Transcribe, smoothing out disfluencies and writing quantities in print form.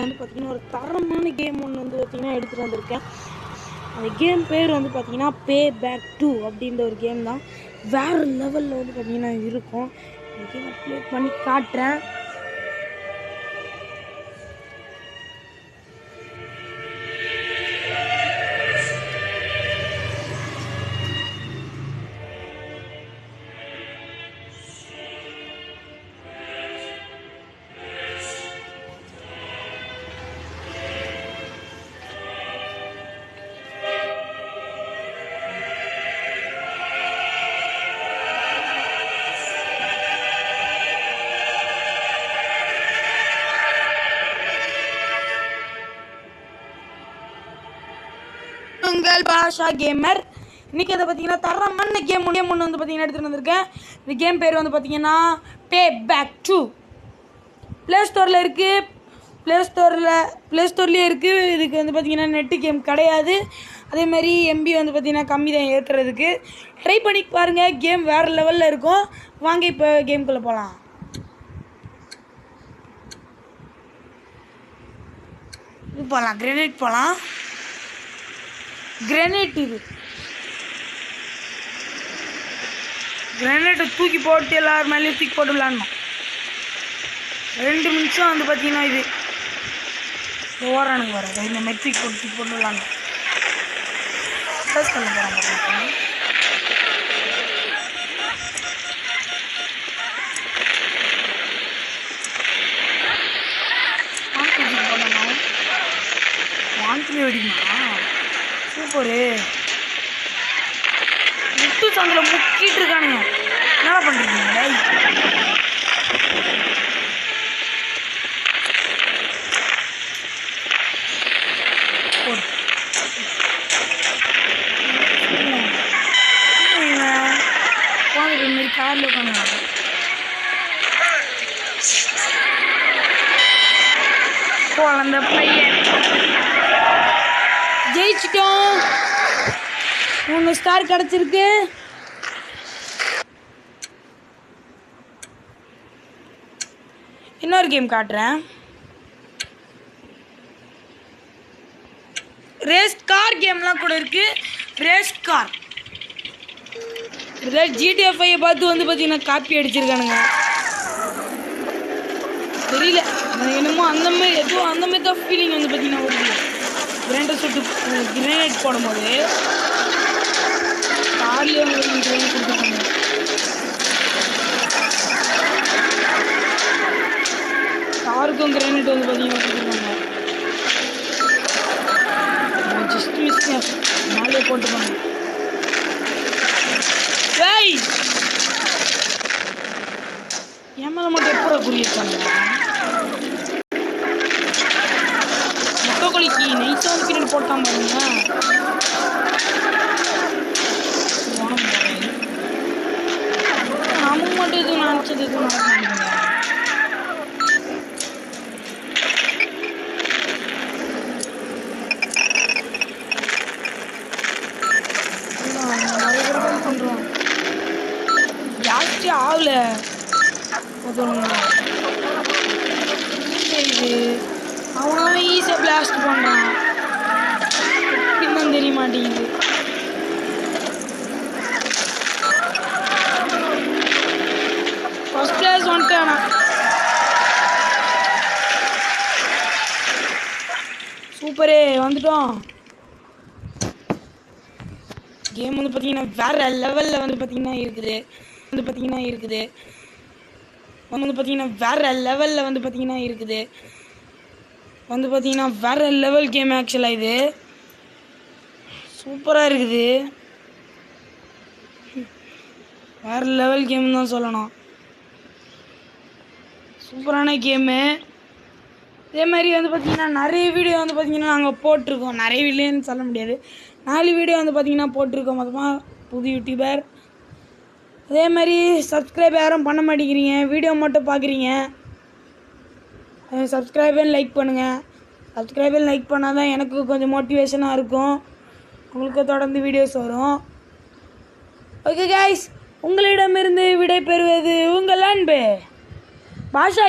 வந்து பார்த்தீங்கன்னா ஒரு தரமான கேம் ஒன்று வந்து பார்த்தீங்கன்னா எடுத்துகிட்டு வந்திருக்கேன். அந்த கேம் பேர் வந்து பார்த்தீங்கன்னா பே பேக் 2 அப்படின்ற ஒரு கேம் தான். வேறு லெவலில் வந்து பார்த்தீங்கன்னா இருக்கும். இந்த கேமை ப்ளே பண்ணி காட்டுறேன். உங்கள் பாஷா கேமர். இன்றைக்கி அதை பார்த்தீங்கன்னா தரமான கேம் ஒன்று வந்து பார்த்தீங்கன்னா எடுத்துகிட்டு வந்திருக்கேன். இந்த கேம் பேர் வந்து பார்த்தீங்கன்னா பே பேக் 2. ப்ளே ஸ்டோரில் இருக்குது. ப்ளே ஸ்டோர்லேயே இருக்குது. இதுக்கு வந்து பார்த்தீங்கன்னா நெட்டு கேம் கிடையாது. அதேமாதிரி எம்பி வந்து பார்த்தீங்கன்னா கம்மி தான் ஏற்றுறதுக்கு. ட்ரை பண்ணி பாருங்கள். கேம் வேறு லெவலில் இருக்கும். வாங்க இப்போ கேம்குள்ளே போகலாம். இது போகலாம், கிரெனேட் போகலாம். கிரெனேட் இது கிரெனேட்டை தூக்கி போட்டு எல்லாரும் மேலேயும் தூக்கி போட்டு விளாடணும். 2 நிமிஷம் வந்து பார்த்தீங்கன்னா இது ஓரானுங்க வராது. இந்த மாதிரி தூக்கி போட்டு விளாடணும். ப்ளஸ் பண்ண போகிறாங்க. வாங்கி வெடிமா சூப்பரு. முட்டு சந்தில் முக்கிட்டு இருக்கானுங்க. என்ன பண்ணுறீங்க? உட்காந்துட்டு மாரி காரில் உட்காந்து குழந்த பையன் ஜெயிச்சிட்டோம். 3 ஸ்டார் கிடச்சிருக்கு. இன்னொரு கேம் காட்டுறேன். ரேஸ் கார் கேம்லாம் கூட இருக்குது. ரேஸ் கார் GTA 5 பார்த்து வந்து பார்த்தீங்கன்னா காப்பி அடிச்சிருக்கானுங்க. தெரியல என்னமோ அந்த மாதிரி தான் ஃபீலிங் வந்து பார்த்தீங்கன்னா ஒரு கிரைண்டர் சுட்டு கிரேனேட் போடும்போது கார்லேயே வந்து கிரேனேட் கொடுத்துருக்காங்க. காருக்கும் கிரேனேட் வந்து பார்த்தீங்கன்னா கொடுத்துருக்காங்க. ஜஸ்ட் மிஸ் மேலே போட்டுப்பாங்க. ஏய் என் மேலே மட்டும் எப்போ குறியிருக்காங்க? முட்டைக்கொலிக்கு நைஸாக வந்து கிரேனேட் போட்டான் பாருங்க. நமக்கு மட்டும் எதுவும் நினச்சது எதுவும் நடக்க மாட்டேங்குங்க. பண்ணுறோம் ஜாஸ்தி ஆகல. இது அவனாவே ஈஸியாக பிளாஸ்ட் பண்ணுறான். இன்னும் தெரிய மாட்டேங்குது. ஃபர்ஸ்ட் கிளாஸ் வந்துட்டானா? சூப்பரே வந்துட்டோம். கேம் வந்து பார்த்தீங்கன்னா வேறு லெவலில் வந்து பார்த்தீங்கன்னா இருக்குது. வேறு லெவல் கேம் ஆக்சுவலாக இது சூப்பராக இருக்குது. வேறு லெவல் கேம் தான் சொல்லணும். சூப்பரான கேமு. இதே மாதிரி வந்து பார்த்திங்கன்னா நிறைய வீடியோ வந்து பார்த்திங்கன்னா நாங்கள் போட்டிருக்கோம். நிறைய வீடியோன்னு சொல்ல முடியாது. 4 வீடியோ வந்து பார்த்திங்கன்னா போட்டிருக்கோம் மொத்தமாக. புது யூடியூபர். அதே மாதிரி சப்ஸ்கிரைப் யாரும் பண்ண மாட்டேங்கிறீங்க. வீடியோ மட்டும் பார்க்குறீங்க. சப்ஸ்கிரைபர் லைக் பண்ணுங்கள். சப்ஸ்கிரைபர் லைக் பண்ணால் தான் எனக்கு கொஞ்சம் மோட்டிவேஷனாக இருக்கும். உங்களுக்கு தொடர்ந்து வீடியோஸ் வரும். ஓகே கைஸ், உங்களிடமிருந்து விடை பெறுவது உங்கள் அன்பு பாஷா.